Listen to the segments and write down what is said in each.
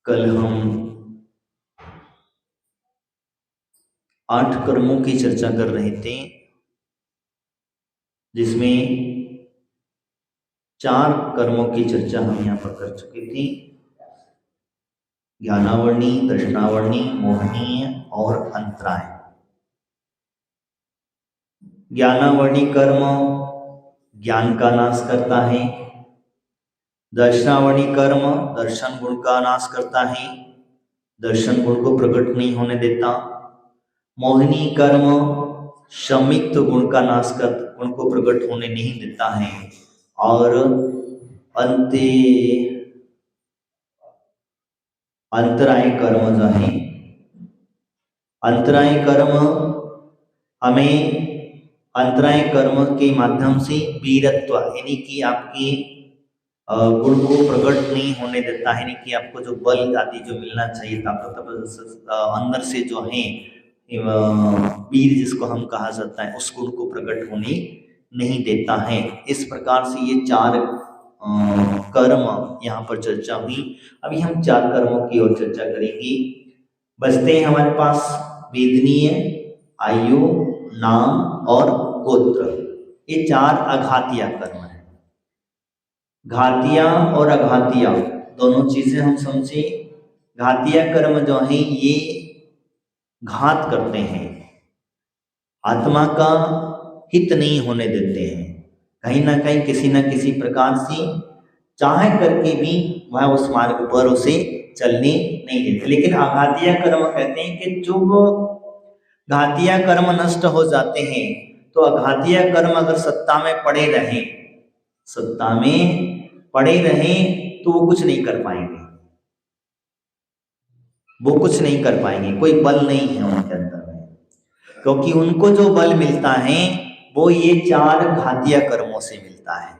कल हम 8 कर्मों की चर्चा कर रहे थे, जिसमें 4 कर्मों की चर्चा हम यहाँ पर कर चुके थे। ज्ञानावर्णी, दर्शनावर्णी, मोहनीय और अंतराय। ज्ञानावर्णी कर्म ज्ञान का नाश करता है। दर्शनावर्णी कर्म दर्शन गुण का नाश करता है, दर्शन गुण को प्रकट नहीं होने देता। मोहिनी कर्म शमित गुण का नाश कर गुण को प्रकट होने नहीं देता है। और अंतराय कर्म जो है, अंतराय कर्म हमें अंतराय कर्म के माध्यम से वीरत्व यानी कि आपकी गुण को प्रकट नहीं होने देता है, यानी कि आपको जो बल आदि जो मिलना चाहिए ताकत अंदर से जो है वीर जिसको हम कहा जाता है, उस गुण को प्रकट होने नहीं देता है। इस प्रकार से ये 4 कर्म यहाँ पर चर्चा हुई। अभी हम 4 कर्मों की ओर चर्चा करेंगे। बचते हैं हमारे पास वेदनीय, आयु, नाम और गोत्र। ये 4 अघातीय कर्म है। घातिया और अघातिया दोनों चीजें हम समझे। घातिया कर्म जो है ये घात करते हैं, आत्मा का हित नहीं होने देते हैं, कहीं ना कहीं किसी न किसी प्रकार से चाहे करके भी वह उस मार्ग पर उसे चलने नहीं देते। लेकिन आघातीय कर्म कहते हैं कि जो घातीय कर्म नष्ट हो जाते हैं, तो अघातीय कर्म अगर सत्ता में पड़े रहें तो वो कुछ नहीं कर पाएंगे, कोई बल नहीं है उनके अंदर में, क्योंकि उनको जो बल मिलता है वो ये 4 घातीय कर्मों से मिलता है।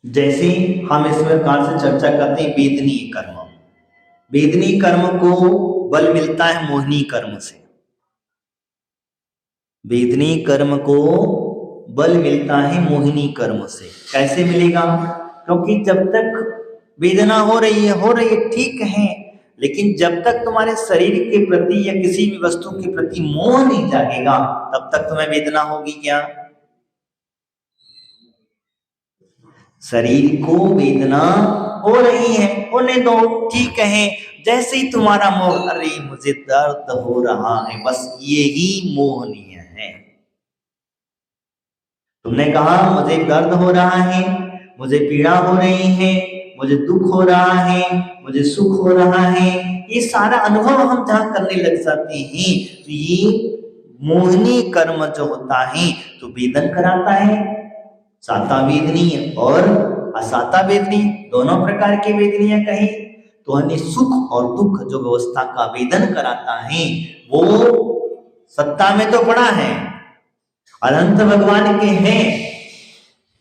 जैसे हम इस प्रकार से चर्चा करते हैं वेदनीय कर्म को बल मिलता है मोहिनी कर्म से। वेदनीय कर्म को बल मिलता है मोहिनी कर्म से। कैसे मिलेगा? क्योंकि जब तक वेदना हो रही है ठीक है, लेकिन जब तक तुम्हारे शरीर के प्रति या किसी भी वस्तु के प्रति मोह नहीं जागेगा, तब तक तुम्हें वेदना होगी क्या? शरीर को वेदना हो रही है, होने दो, ठीक है। जैसे ही तुम्हारा मोह, अरे मुझे दर्द हो रहा है, बस यही मोहनीय है। तुमने कहा मुझे दर्द हो रहा है, मुझे पीड़ा हो रही है, मुझे दुख हो रहा है, मुझे सुख हो रहा है, ये सारा अनुभव हम जहां करने लग जाते हैं, तो ये मोहिनी कर्म जो होता है तो वेदन कराता है। साता वेदनीय और असाता वेदनीय दोनों प्रकार के वेदनीय कहे तो अन्य सुख और दुख जो व्यवस्था का वेदन कराता है वो सत्ता में तो पड़ा है, अनंत भगवान के हैं,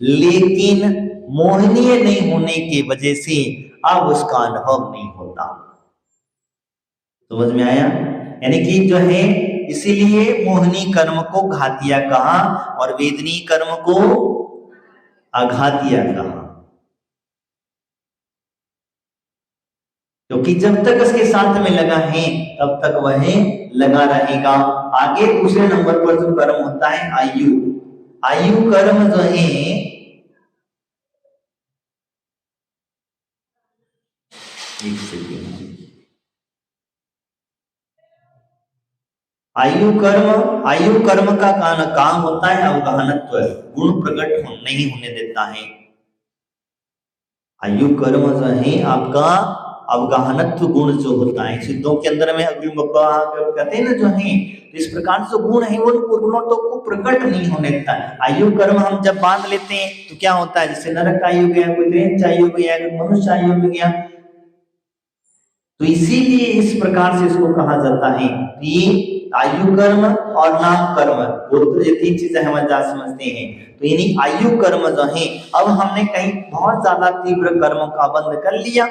लेकिन मोहनीय नहीं होने की वजह से अब उसका अनुभव नहीं होता। समझ में आया? यानी कि जो है, इसीलिए मोहिनी कर्म को घातिया कहा और वेदनीय कर्म को अघातिया कहा, क्योंकि जब तक उसके साथ में लगा है तब तक वह लगा रहेगा। आगे दूसरे नंबर पर जो कर्म होता है आयु कर्म जो है, आयु कर्म का काम होता है अवगाहनत्व, गुण प्रकट नहीं होने देता है। आयु कर्म जो है आपका अवगाहनत्व गुण जो होता है, सिद्धों के अंदर में कहते हैं ना जो है, तो इस प्रकार से गुण है वो गुणों को प्रकट नहीं होने देता है। आयु कर्म हम जब बांध लेते हैं तो क्या होता है, जैसे नरक आयु गया, कोई दैत्य आयु गया, मनुष्य आयु में गया, तो इसीलिए इस प्रकार से इसको कहा जाता है कि आयु कर्म और नाम कर्म, गोत्र, ये 3 चीजें हम आज समझते हैं। तो यानी आयु कर्म जो है, अब हमने कहीं बहुत ज्यादा तीव्र कर्मों का बंध कर लिया,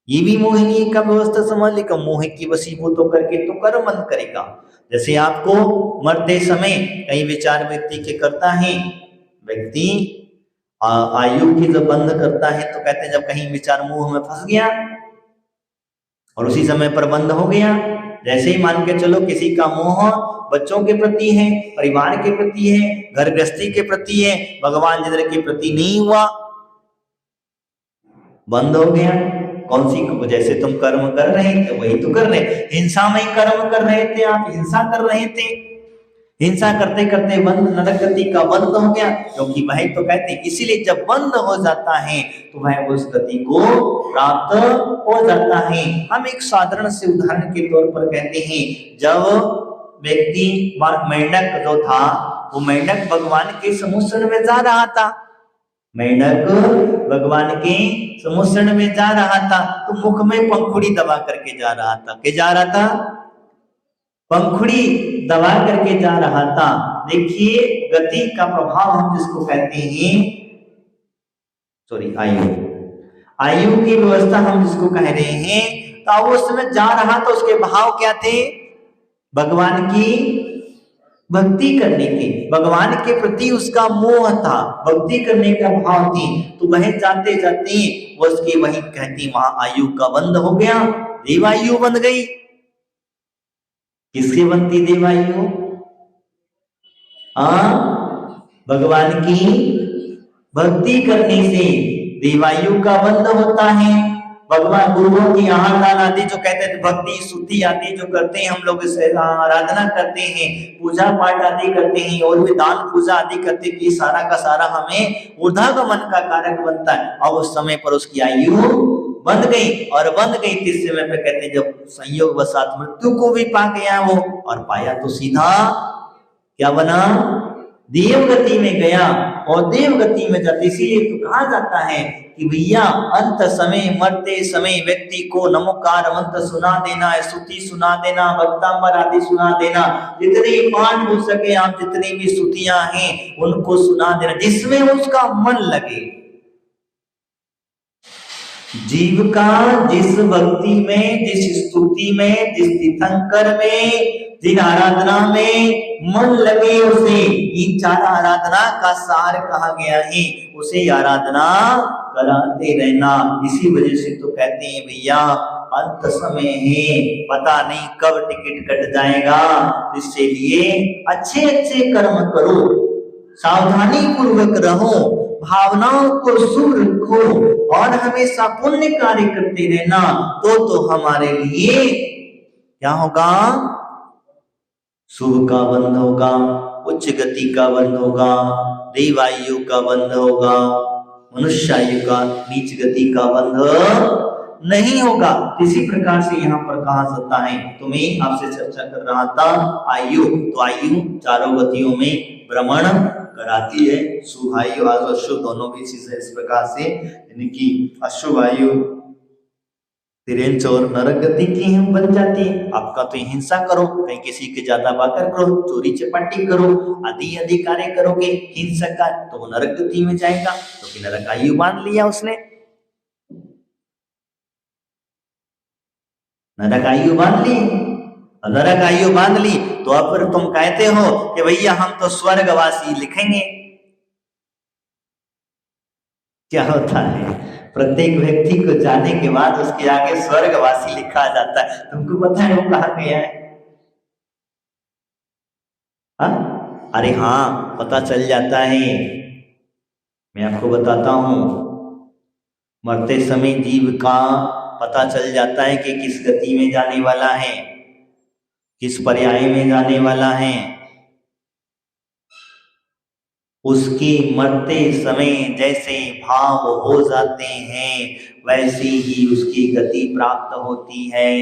ये भी मोहिनी का व्यवस्था समझ लेगा, मोह की वशीभूत होकर के तो कर्म बंद करेगा। जैसे आपको मरते समय कई विचार व्यक्ति के करता है, व्यक्ति आयु की जब बंद करता है तो कहते हैं जब कहीं विचार मुंह में फंस गया और उसी समय पर बंद हो गया। जैसे ही मान के चलो किसी का मोह बच्चों के प्रति है, परिवार के प्रति है, घर गृहस्थी के प्रति है, भगवान इंद्र के प्रति नहीं हुआ, बंद हो गया। कौन सी, जैसे तुम कर्म कर रहे थे वही तो कर रहे, हिंसा में ही कर्म कर रहे थे, आप हिंसा कर रहे थे, हिंसा करते करते बंद, नरक गति का बंद हो गया। क्योंकि वह तो कहते हैं इसीलिए जब बंद हो जाता है तो वह उस गति को प्राप्त हो जाता है। हम एक साधारण से उदाहरण के तौर पर कहते हैं, जब व्यक्ति मेंढक जो था वो मेंढक भगवान के समुद्र में जा रहा था, मेंढक भगवान के समुद्र में जा रहा था तो मुख में पंखुड़ी दबा करके जा रहा था। क्या जा रहा था? पंखुड़ी दबा करके जा रहा था। देखिए गति का प्रभाव हम जिसको कहते हैं, आयु की व्यवस्था हम जिसको कह रहे हैं, तो वो उस समय जा रहा तो उसके भाव क्या थे? भगवान की भक्ति करने के, भगवान के प्रति उसका मोह था, भक्ति करने का भाव थी। तो वह जाते जाते उसकी वही कहती वहां आयु का बंद हो गया, देवायु बन गई। किससे बनती देवायु? भगवान की भक्ति करने से देवायु का बंद होता है। भगवान गुरुओं की आहार आदि जो कहते हैं, भक्ति स्तुति आदि जो करते हैं, हम लोग इसे आराधना करते हैं, पूजा पाठ आदि करते हैं और भी दान पूजा आदि करते हैं, कि सारा का सारा हमें ऊर्ध्वगमन का कारक बनता है। और उस समय पर उसकी आयु बंध गई, और बंध गई इस समय पे कहते हैं जब संयोग वसात मृत्यु को भी पा गया वो, और पाया तो सीधा क्या बना? देवगति में गया। और देवगति में जाते इसीलिए तो कहा जाता है कि भैया अंत समय मरते समय व्यक्ति को नमोकार मंत्र सुना देना, स्तुति सुना देना, भक्तांबर आदि सुना देना, जितने पाठ हो सके आप जितनी भी स्तुतियां हैं उनको सुना देना, जिसमें उसका मन लगे। जीव का जिस भक्ति में, जिस स्तुति में, जिस तीर्थंकर में, जिन आराधना में मन लगे, उसे इन चार आराधना का सार कहा गया है, उसे आराधना कराते रहना। इसी वजह से तो कहते हैं भैया अंत समय है, पता नहीं कब टिकट कट जाएगा, इसके लिए अच्छे अच्छे कर्म करो, सावधानी पूर्वक रहो, भावनाओं को शुभ रखो और हमेशा पुण्य कार्य करते रहना, तो हमारे लिए क्या होगा? शुभ का बंध होगा, उच्च गति का बंध होगा, देवायु का बंध होगा, मनुष्यायु का, नीच गति का बंध नहीं होगा। इसी प्रकार से यहाँ पर कहा जाता है, तो मैं आपसे चर्चा कर रहा था आयु, तो आयु चारों गतियों में भ्रमण कराती है, शुभ आयु और अशुभ दोनों की चीजें इस प्रकार से, यानी कि अशुभ आयु तिरेंच और नरक गति की बन जाती है। आपका तो हिंसा करो, कहीं किसी के ज्यादा बाकर करो, चोरी चपाटी करो, आदि आदि कार्य करोगे हिंसा का, तो वो नरक गति में जाएगा, क्योंकि तो नरक आयु बांध लिया उसने, नरक आयु बांध ली। नरक आयु बांध ली तो अब फिर तुम कहते हो कि भैया हम तो स्वर्गवासी लिखेंगे। क्या होता है? प्रत्येक व्यक्ति को जाने के बाद उसके आगे स्वर्गवासी लिखा जाता है। तुमको पता है वो कहा गया है? अरे हाँ, पता चल जाता है। मैं आपको बताता हूं, मरते समय जीव का पता चल जाता है कि किस गति में जाने वाला है, किस पर्याय में जाने वाला है। उसके मरते समय जैसे भाव हो जाते हैं वैसे ही उसकी गति प्राप्त होती है।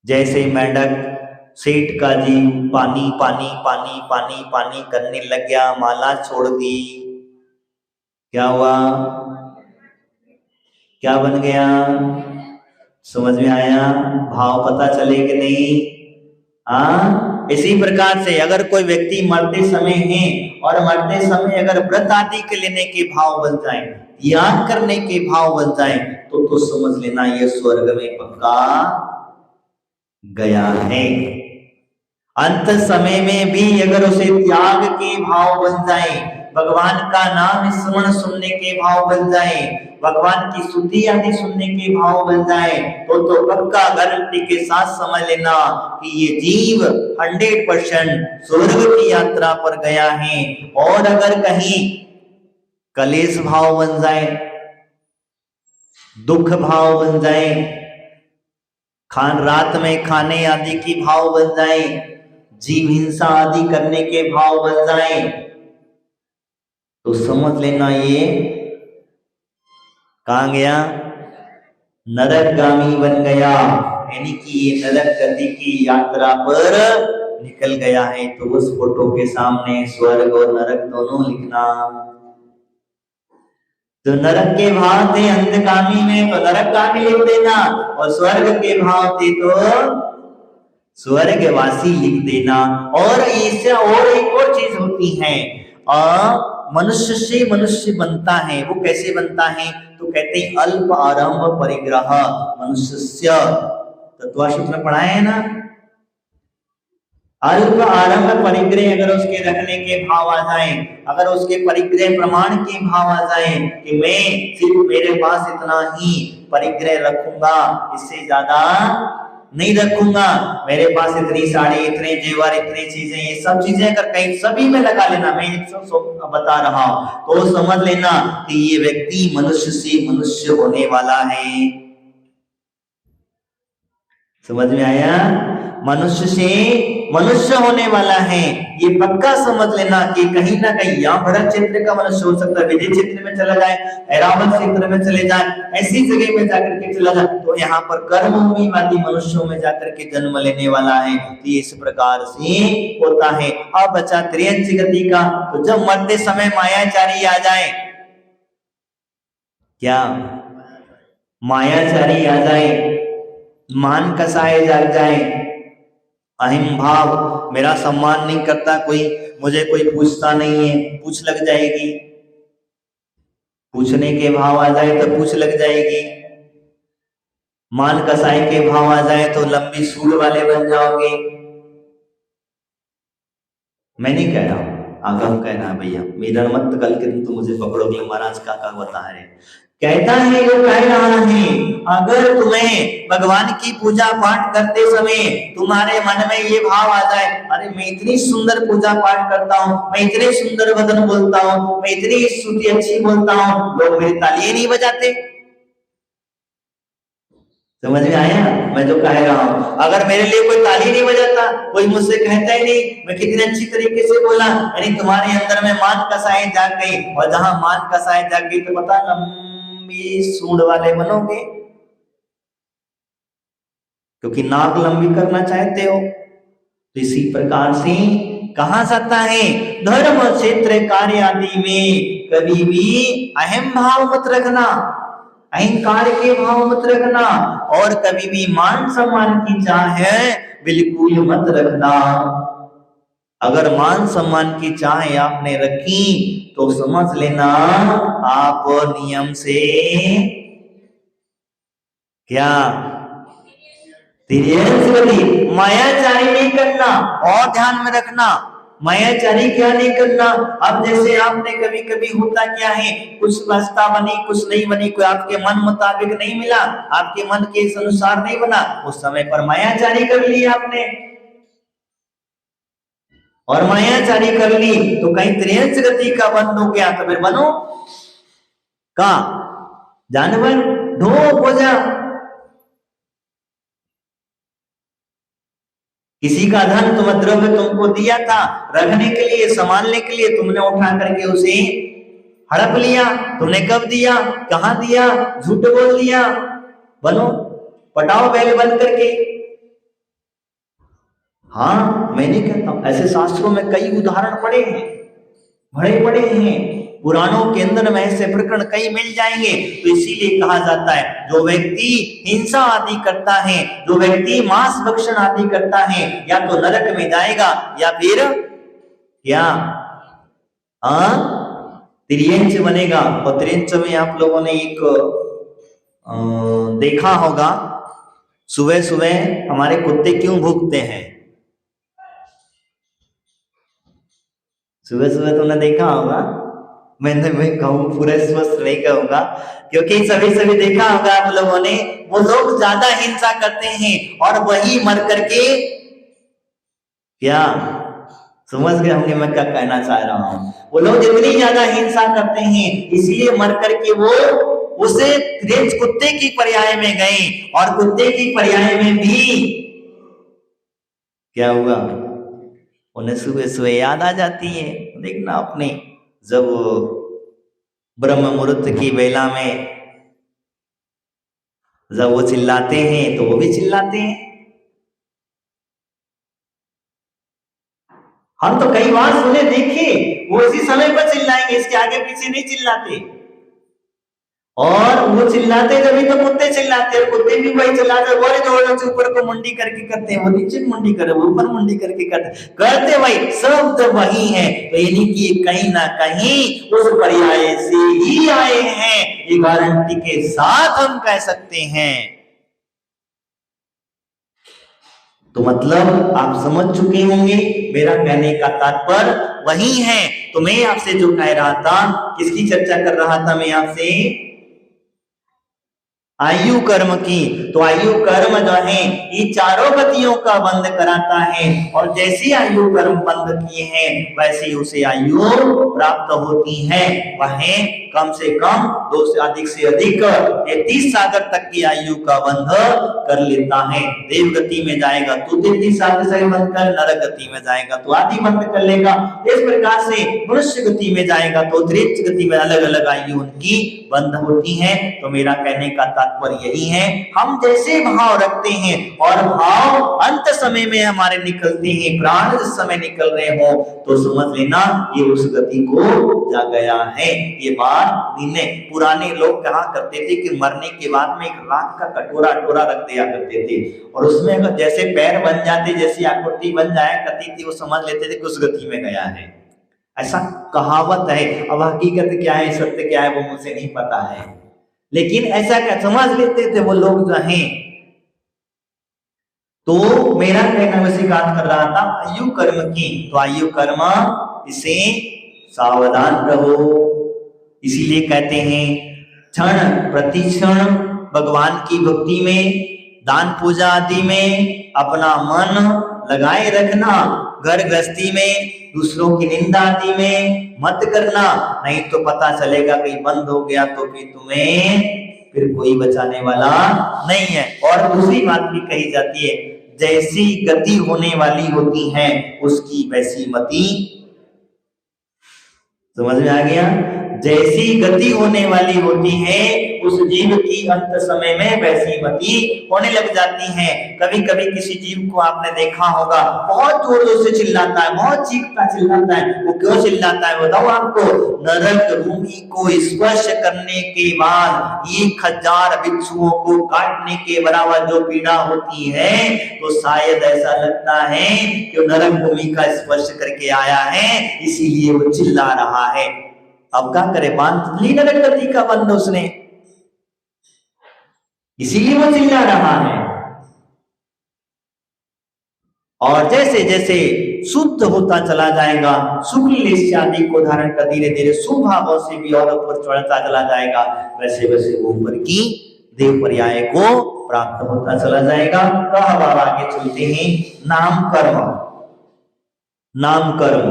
जैसे मेंढक सेठ का जीव पानी पानी पानी पानी पानी करने लग गया, माला छोड़ दी, क्या हुआ? क्या बन गया? समझ में आया? भाव पता चले कि नहीं? इसी प्रकार से अगर कोई व्यक्ति मरते समय है और मरते समय अगर व्रत आदि के लेने के भाव बन जाए, त्याग करने के भाव बन जाए, तो समझ लेना यह स्वर्ग में पक्का गया है। अंत समय में भी अगर उसे त्याग के भाव बन जाए, भगवान का नाम स्मरण सुनने के भाव बन जाए, भगवान की स्तुति आदि सुनने के भाव बन जाए, तो पक्का गारंटी के साथ समझ लेना कि ये जीव 100% स्वर्ग की यात्रा पर गया है। और अगर कहीं कलेश भाव बन जाए, दुख भाव बन जाए, रात में खाने आदि की भाव बन जाए, जीव हिंसा आदि करने के भाव बन जाए, तो समझ लेना ये कहां गया, नरकगामी बन गया, यानी कि ये नरक गति की यात्रा पर निकल गया है। तो उस फोटो के सामने स्वर्ग और नरक दोनों लिखना। तो नरक के भाव थे अंतकामी में तो नरकगामी लिख देना, और स्वर्ग के भाव थे तो स्वर्गवासी लिख देना। और इससे और एक और चीज होती है, मनुष्य से मनुष्य बनता है, वो कैसे बनता है, तो कहते हैं अल्प आरंभ परिग्रह मनुष्य, तत्वसूत्र में पढ़ाए है ना, अल्प आरंभ परिग्रह अगर उसके रखने के भाव आ जाए, अगर उसके परिग्रह प्रमाण के भाव आ जाए कि मैं सिर्फ मेरे पास इतना ही परिग्रह रखूंगा, इससे ज्यादा नहीं रखूंगा, मेरे पास इतनी साड़ी, इतने जेवर, इतनी चीजें, ये सब चीजें अगर कहीं सभी में लगा लेना, मैं बता रहा हूं, तो समझ लेना कि ये व्यक्ति मनुष्य से मनुष्य होने वाला है। समझ में आया, मनुष्य से मनुष्य होने वाला है, ये पक्का समझ लेना कि कहीं ना कहीं यहाँ भरत क्षेत्र का मनुष्य हो सकता है, विजय क्षेत्र में चला जाए, ऐरावत क्षेत्र में चले जाए, ऐसी जगह में जाकर के चला जाए, तो यहाँ पर कर्मभूमिवादी मनुष्यों में जाकर के जन्म लेने वाला है। तो इस प्रकार से होता है। अब बचा त्रियंच गति का, तो जब मरते समय मायाचारी आ जाए, क्या मायाचारी आ जाए, मान कसाए जाग जाए, अहिम भाव, मेरा सम्मान नहीं करता कोई, मुझे कोई पूछता नहीं है, पूछ लग जाएगी, पूछने के भाव आ जाए तो पूछ लग जाएगी, मान कसाई के भाव आ जाए तो लंबी सूंड वाले बन जाओगे। मैं नहीं कह रहा हूं, आगम कह रहा है भैया, मेरा मत कल के दिन तो मुझे पकड़ोगे, महाराज का बता रहे, कहता है जो कह रहा है, अगर तुम्हें भगवान की पूजा पाठ करते समय तुम्हारे मन में ये भाव आ जाए, अरे मैं इतनी सुंदर पूजा पाठ करता हूँ, मैं इतने सुंदर भजन बोलता हूँ, मैं इतनी स्तुति अच्छी बोलता हूँ, लोग मेरी तालियां नहीं बजाते। समझ में आया मैं जो कह रहा हूँ, अगर मेरे लिए कोई ताली नहीं बजाता, कोई मुझसे कहता ही नहीं मैं कितने अच्छी तरीके से बोला, यानी तुम्हारे अंदर में मान कसाए जाग गई, और जहां मान कसाए जाग गई तो पता लंबी सूंड वाले बनोगे, क्योंकि नाक लंबी करना चाहते हो। तो इसी प्रकार से कहा जाता है, धर्म क्षेत्र कार्य आदि में कभी भी अहम भाव मत रखना, अहंकार के भाव मत रखना, और कभी भी मान सम्मान की चाह बिल्कुल मत रखना। अगर मान सम्मान की चाह आपने रखी तो समझ लेना आप नियम से क्या मायाचारी नहीं करना, और ध्यान में रखना मायाचारी क्या नहीं करना। अब जैसे आपने कभी कभी होता क्या है, कुछ रास्ता बनी, कुछ नहीं बनी, कोई आपके मन मुताबिक नहीं मिला, आपके मन के अनुसार नहीं बना, उस समय पर मायाचारी कर ली आपने, और मायाचारी कर ली तो कहीं त्रियंच गति का बंद हो गया, तो फिर बनो का जानवर, ढोप हो जा। किसी का धन तुम द्रव्य तुमको दिया था रखने के लिए, संभालने के लिए, तुमने उठा करके उसे हड़प लिया, तुमने कब दिया, कहां दिया, झूठ बोल दिया, बनो पटाओ बैल बन करके। हाँ मैं नहीं कहता हूं, ऐसे शास्त्रों में कई उदाहरण पड़े हैं, बड़े बड़े हैं, पुराणों के अंदर में ऐसे प्रकरण कई मिल जाएंगे। तो इसीलिए कहा जाता है जो व्यक्ति हिंसा आदि करता है, जो व्यक्ति मांस भक्षण आदि करता है, या तो नरक में जाएगा या फिर क्या त्रियंच बनेगा। और त्रियंच में आप लोगों ने एक देखा होगा, सुबह सुबह हमारे कुत्ते क्यों भूखते हैं, सुबह सुबह तुमने देखा होगा, मैं कहूँ पूरा स्वस्थ नहीं कहूंगा, क्योंकि सभी सभी देखा होगा आप लोगों ने, वो लोग ज्यादा हिंसा करते हैं और वही मर करके, क्या समझ गए होंगे मैं क्या कहना चाह रहा हूँ? वो लोग जितनी ज्यादा हिंसा करते हैं इसलिए मर करके वो उसे रेंज कुत्ते की पर्याय में गए, और कुत्ते की पर्याय में भी क्या हुआ, उन्हें सुबह सुबह याद आ जाती है। देखना अपने जब ब्रह्म मुहूर्त की वेला में जब वो चिल्लाते हैं तो वो भी चिल्लाते हैं। हम तो कई बार सुने देखे, वो इसी समय पर चिल्लाएंगे, इसके आगे पीछे नहीं चिल्लाते, और वो चिल्लाते जब तो कुत्ते चिल्लाते हैं, कुत्ते भी वही चिल्लाते, वो जोर से ऊपर को मुंडी करके करते हैं, वो नीचे मुंडी करे, वो ऊपर मुंडी करके करते वही, सब तो वही है। तो यानी कि कहीं ना कहीं उस पर्याय से ही आए हैं, ये गारंटी के साथ हम कह सकते हैं। तो मतलब आप समझ चुके होंगे, मेरा कहने का तात्पर्य वही है। तो मैं आपसे जो कह रहा था, किसकी चर्चा कर रहा था मैं आपसे, आयु कर्म की। तो आयु कर्म जो है ये चारों गतियों का बंद कराता है, और जैसी आयु कर्म बंद किए हैं वैसे उसे आयु प्राप्त होती है। वह कम से कम 2 से अधिक 33 सागर तक की आयु का बंध कर लेता है। देव गति में जाएगा तो 33 सागर से बंद कर, नरक गति में जाएगा तो आदि बंद कर लेगा। इस प्रकार से मनुष्य गति में जाएगा तो अंतरिक्ष गति में अलग अलग आयु उनकी बंद होती है। तो मेरा कहने का तात्पर्य यही है, हम जैसे भाव रखते हैं और भाव अंत समय में हमारे निकलते हैं, प्राण जिस समय निकल रहे हो तो समझ लेना ये उस गति को जा गया है। ये बात पुराने लोग कहा करते थे कि मरने के बाद में एक राख का कटोरा रख दिया करते थे, और उसमें अगर जैसे पैर बन जाते, जैसी आकृति बन जाया करती थी, वो समझ लेते थे कि उस गति में गया है। ऐसा कहावत है, अब हकीकत क्या है, सत्य क्या है, वो मुझे नहीं पता है, लेकिन ऐसा क्या समझ लेते थे वो लोग जो हैं। तो मेरा कहना वैसे बात कर रहा था आयु कर्म की, तो आयु कर्म इसे सावधान रहो। इसीलिए कहते हैं क्षण प्रति क्षण भगवान की भक्ति में, दान पूजा आदि में अपना मन लगाए रखना, घर गृहस्थी में दूसरों की निंदा आदि में मत करना, नहीं तो पता चलेगा कहीं बंद हो गया तो फिर कोई बचाने वाला नहीं है। और दूसरी बात भी कही जाती है, जैसी गति होने वाली होती है उसकी वैसी मति, समझ में आ गया, जैसी गति होने वाली होती है उस जीव की अंत समय में वैसी मति होने लग जाती है। कभी कभी किसी जीव को आपने देखा होगा बहुत जोर जोर से चिल्लाता है, बहुत चीखता चिल्लाता है, वो क्यों चिल्लाता है बताओ आपको, नरक भूमि को स्पर्श करने के बाद 1000 बिच्छुओं को काटने के बराबर जो पीड़ा होती है, तो शायद ऐसा लगता है कि नरक भूमि का स्पर्श करके आया है, इसीलिए वो चिल्ला रहा है। अब क्या करे, बांध ली नरक गति का बंध उसने, इसीलिए वो चिल्ला रहा है। और जैसे जैसे शुद्ध होता चला जाएगा, शुक्ल लेश आदि को धारण कर धीरे धीरे शुभ भावों से भी और ऊपर चढ़ता चला जाएगा, वैसे वैसे वो ऊपर की देव पर्याय को प्राप्त होता चला जाएगा। तो अब आगे चलते हैं नाम कर्म। नाम कर्म,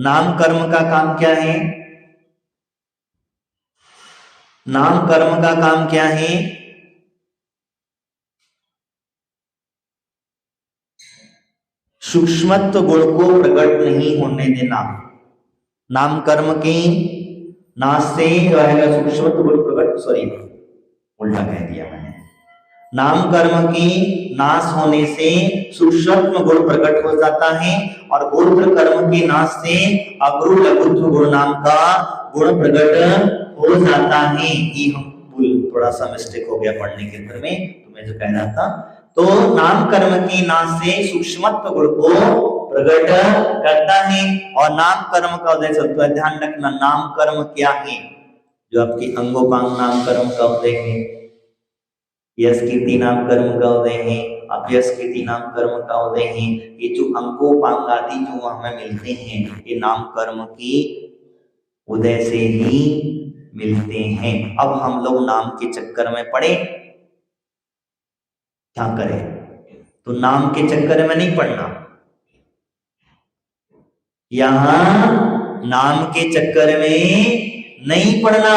नाम कर्म का काम क्या है? नाम कर्म का काम क्या है? सूक्ष्मत्व गुण को प्रकट नहीं होने देना। नाम कर्म के नाश से रहेगा सूक्ष्मत्व गुण प्रकट, सॉरी उल्टा कह दिया मैंने, नाम कर्म के नाश होने से सूक्ष्मत्व गुण प्रकट हो जाता है, और गोत्र कर्म के नाश से अग्रु लघुत्व गुण नाम का गुण प्रकट हो जाता है। ये हम थोड़ा सा मिस्टेक हो गया पढ़ने के अंदर में, तो मैं जो कह रहा था, तो नाम कर्म के नाश से सूक्ष्मत्व गुण को प्रकट करता है। और नाम कर्म का उदय तो ध्यान रखना, नाम कर्म क्या है? जो आपकी अंगोपांग नाम कर्म का उदय है, यश कीर्ति नाम कर्म का उदय है, अभ्यस कृति नाम कर्म का उदय है। ये जो अंगोपांग आदि जो हमें मिलते हैं ये नाम कर्म की उदय से ही मिलते हैं। अब हम लोग नाम के चक्कर में पड़े, क्या करें? तो नाम के चक्कर में नहीं पड़ना, यहां नाम के चक्कर में नहीं पड़ना।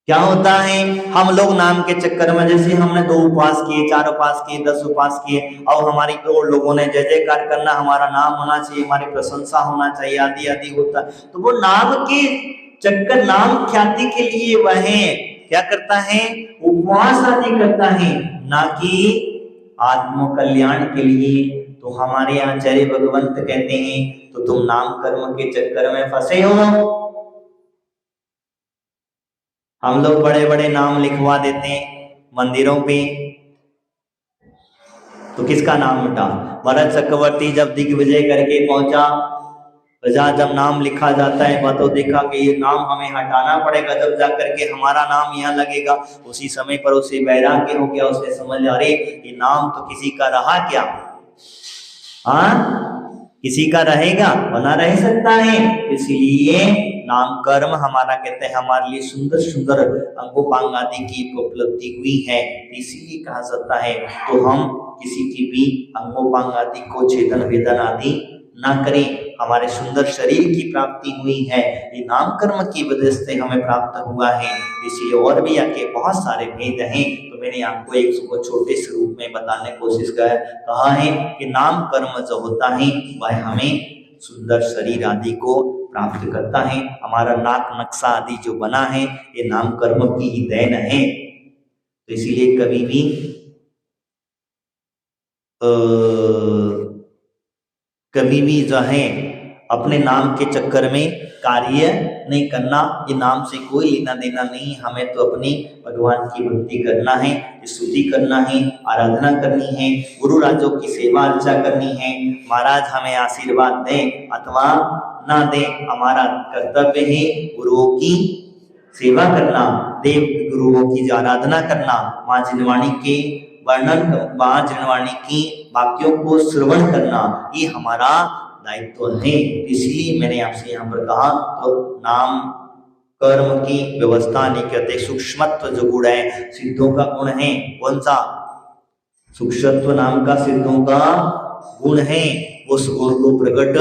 क्या होता है, हम लोग नाम के चक्कर में, जैसे हमने 2 उपवास किए, 4 उपवास किए, 10 उपवास किए, और हमारी और लोगों ने जय जयकार करना, हमारा नाम होना चाहिए, हमारी प्रशंसा होना चाहिए, आदि आदि होता है। तो वो नाम के चक्कर, नाम ख्याति के लिए वह क्या करता है, उपवास आदि करता है, ना कि आत्म कल्याण के लिए। तो हमारे आचार्य भगवंत कहते हैं तो तुम नाम कर्म के चक्कर में फंसे हो। हम लोग बड़े बड़े नाम लिखवा देते हैं मंदिरों पे, तो किसका नाम मिटा? भरत चक्रवर्ती जब दिग्विजय करके पहुंचा, जहाँ जब नाम लिखा जाता है वह तो देखा कि ये नाम हमें हटाना पड़ेगा, जब जा करके हमारा नाम यहाँ लगेगा। उसी समय पर उसे वैराग्य हो गया, उसने समझ लिया अरे ये नाम तो किसी का रहा क्या, किसी का रहेगा, बना रह सकता है। इसलिए नाम कर्म हमारा, कहते हैं हमारे लिए सुंदर सुंदर अंगोपांग आदि की उपलब्धि हुई है, इसीलिए कहा जाता है। तो हम किसी की भी अंगोपांग आदि को छेदन वेदन आदि ना करें। हमारे सुंदर शरीर की प्राप्ति हुई है, ये नाम कर्म की वजह से हमें प्राप्त हुआ है। इसलिए और भी आके बहुत सारे भेद हैं, तो मैंने आपको एक छोटे से रूप में बताने की कोशिश कहा है कि नाम कर्म जो होता है वह हमें सुंदर शरीर आदि को प्राप्त करता है। हमारा नाक नक्शा आदि जो बना है ये नाम कर्म की ही देन है। तो इसीलिए कभी भी जो है अपने नाम के चक्कर में कार्य नहीं करना। ये नाम से कोई लेना देना नहीं, हमें तो अपनी भगवान की भक्ति करना है, स्तुति करना है, आराधना करनी है, गुरु राजों की सेवा अर्चा करनी है। महाराज हमें आशीर्वाद दें अथवा ना दें, हमारा कर्तव्य है गुरुओं की सेवा करना, देव गुरुओं की आराधना करना, माँ जिनवाणी के वर्णन, माँ जिनवाणी की वाक्यों को श्रवण करना, ये हमारा दायित्व है। इसलिए मैंने आपसे यहाँ पर कहा तो नाम कर्म की व्यवस्था नहीं करते। सूक्ष्मत्व जो गुण है, सिद्धों का गुण है, कौन सा? सूक्ष्मत्व नाम का सिद्धों का गुण है, उस गुण को प्रकट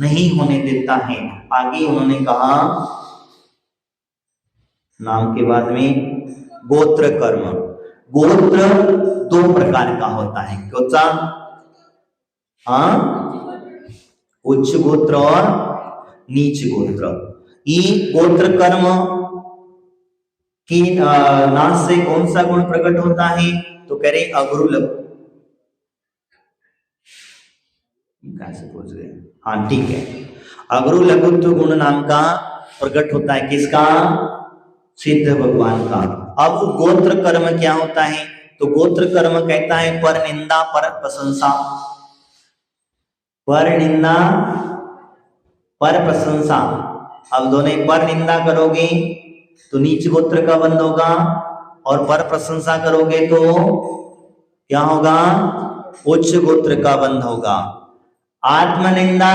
नहीं होने देता है। आगे उन्होंने कहा नाम के बाद में गोत्र कर्म। गोत्र 2 प्रकार का होता है, कौन सा? उच्च गोत्र और नीच गोत्र। ये गोत्र कर्म की नाश से कौन सा गुण प्रकट होता है? तो कह रहे अगुरु लघु, कैसे पूछ रहे? हाँ ठीक है, अगुरु लघुत्व गुण नाम का प्रकट होता है, किसका? सिद्ध भगवान का। अब गोत्र कर्म क्या होता है? तो गोत्र कर्म कहता है पर निंदा पर प्रशंसा। पर निंदा पर प्रशंसा, अब दोनों पर निंदा करोगे तो नीच गोत्र का बंध होगा, और पर प्रशंसा करोगे तो क्या होगा? उच्च गोत्र का बंध होगा। आत्मनिंदा,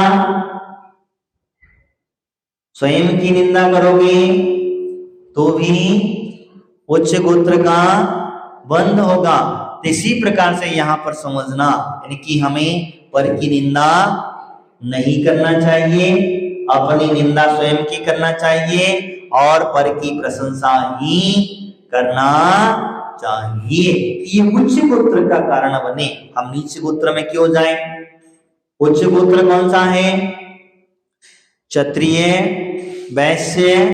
स्वयं की निंदा करोगे तो भी उच्च गोत्र का बंध होगा। इसी प्रकार से यहाँ पर समझना, यानी कि हमें पर की निंदा नहीं करना चाहिए, अपनी निंदा स्वयं की करना चाहिए, और पर की प्रशंसा ही करना चाहिए। ये उच्च गोत्र का कारण बने। हम नीच गोत्र में क्यों जाएं? उच्च गोत्र कौन सा है? क्षत्रिय, वैश्य,